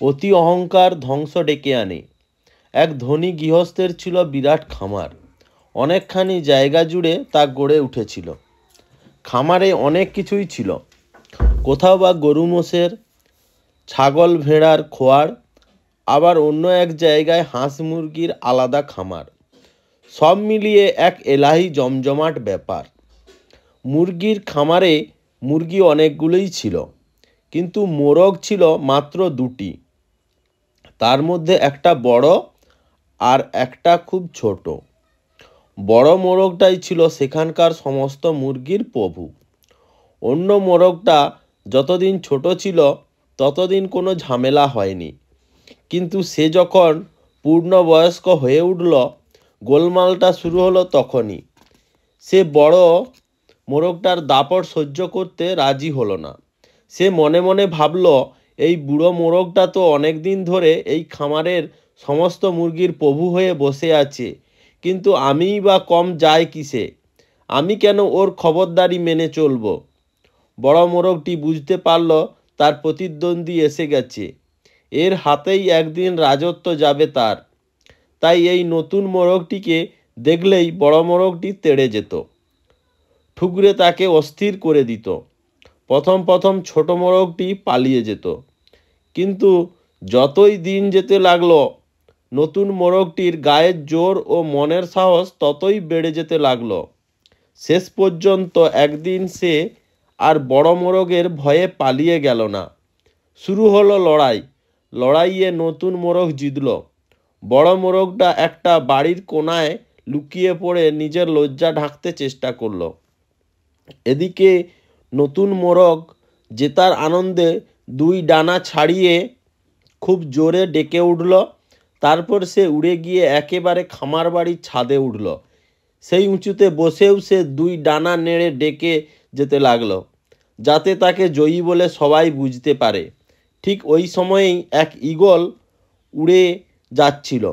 অতি অহংকার ধ্বংস ডেকে আনে। এক ধনী গৃহস্থের ছিল বিরাট খামার। অনেকখানি জায়গা জুড়ে তা গড়ে উঠেছিল। খামারে অনেক কিছুই ছিল, কোথাও বা গরু মোষের, ছাগল ভেড়ার খোয়ার, আবার অন্য এক জায়গায় হাঁস মুরগির আলাদা খামার। সব মিলিয়ে এক এলাহি জমজমাট ব্যাপার। মুরগির খামারে মুরগি অনেকগুলোই ছিল, কিন্তু মোরগ ছিল মাত্র দুটি। তার মধ্যে একটা বড় আর একটা খুব ছোট। বড় মোরগটাই ছিল সেখানকার সমস্ত মুরগির প্রভু। অন্য মোরগটা যতদিন ছোট ছিল ততদিন কোনো ঝামেলা হয়নি, কিন্তু সে যখন পূর্ণবয়স্ক হয়ে উঠল, গোলমালটা শুরু হলো তখনই। সে বড় মোরগটার দাপট সহ্য করতে রাজি হলো না। সে মনে মনে ভাবল, এই বুড়ো মোরগটা তো অনেক দিন ধরে এই খামারের সমস্ত মুরগির প্রভু হয়ে বসে আছে, কিন্তু আমিই বা কম যাই কিসে? আমি কেন ওর খবরদারি মেনে চলব? বড় মোরগটি বুঝতে পারল তার প্রতিদ্বন্দ্বী এসে গেছে, এর হাতেই একদিন রাজত্ব যাবে তার। তাই এই নতুন মোরগটিকে দেখলেই বড় মোরগটি তেড়ে যেত, ঠুকরে তাকে অস্থির করে দিত। প্রথম প্রথম ছোট মোরগটি পালিয়ে যেত, কিন্তু যতই দিন যেতে লাগলো, নতুন মোরগটির গায়ের জোর ও মনের সাহস ততই বেড়ে যেতে লাগলো। শেষ পর্যন্ত একদিন সে আর বড় মোরগের ভয়ে পালিয়ে গেল না। শুরু হলো লড়াই। লড়াইয়ে নতুন মোরগ জিতল। বড় মোরগটা একটা বাড়ির কোণায় লুকিয়ে পড়ে নিজের লজ্জা ঢাকতে চেষ্টা করলো। এদিকে নতুন মোরগ জেতার আনন্দে দুই ডানা ছাড়িয়ে খুব জোরে ডেকে উঠল। তারপর সে উড়ে গিয়ে একেবারে খামার বাড়ির ছাদে উঠল। সেই উঁচুতে বসেও সে দুই ডানা নেড়ে ডেকে যেতে লাগলো, যাতে তাকে জয়ী বলে সবাই বুঝতে পারে। ঠিক ওই সময়েই এক ঈগল উড়ে যাচ্ছিল।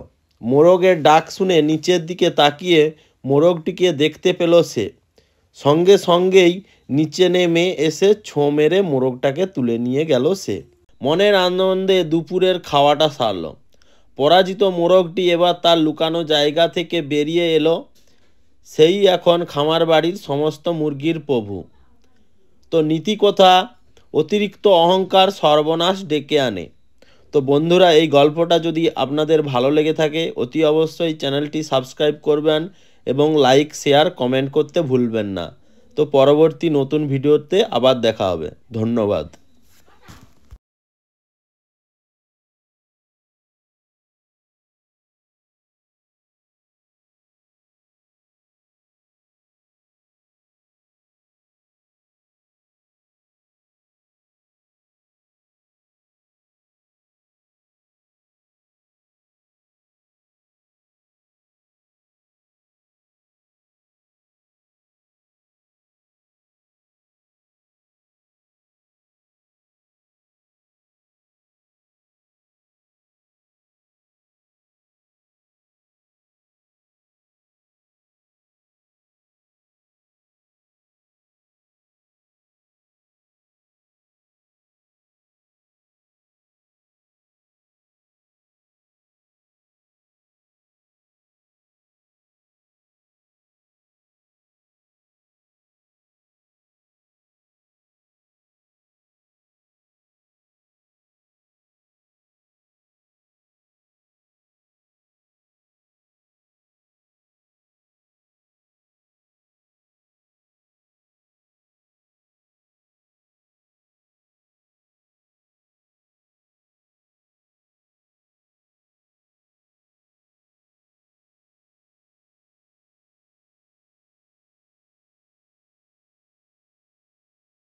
মোরগের ডাক শুনে নিচের দিকে তাকিয়ে মোরগটিকে দেখতে পেল সে। সঙ্গে সঙ্গেই নিচে নেমে এসে ছোঁ মেরে মোরগটাকে তুলে নিয়ে গেল সে। মনের আনন্দে দুপুরের খাওয়াটা সারল। পরাজিত মোরগটি এবার তার লুকানো জায়গা থেকে বেরিয়ে এলো। সেই এখন খামার বাড়ির সমস্ত মুরগির প্রভু। তো নীতি কথা, অতিরিক্ত অহংকার সর্বনাশ ডেকে আনে। তো বন্ধুরা, এই গল্পটা যদি আপনাদের ভালো লেগে থাকে অতি অবশ্যই চ্যানেলটি সাবস্ক্রাইব করবেন এবং লাইক শেয়ার কমেন্ট করতে ভুলবেন না। তো পরবর্তী নতুন ভিডিওতে আবার দেখা হবে। ধন্যবাদ।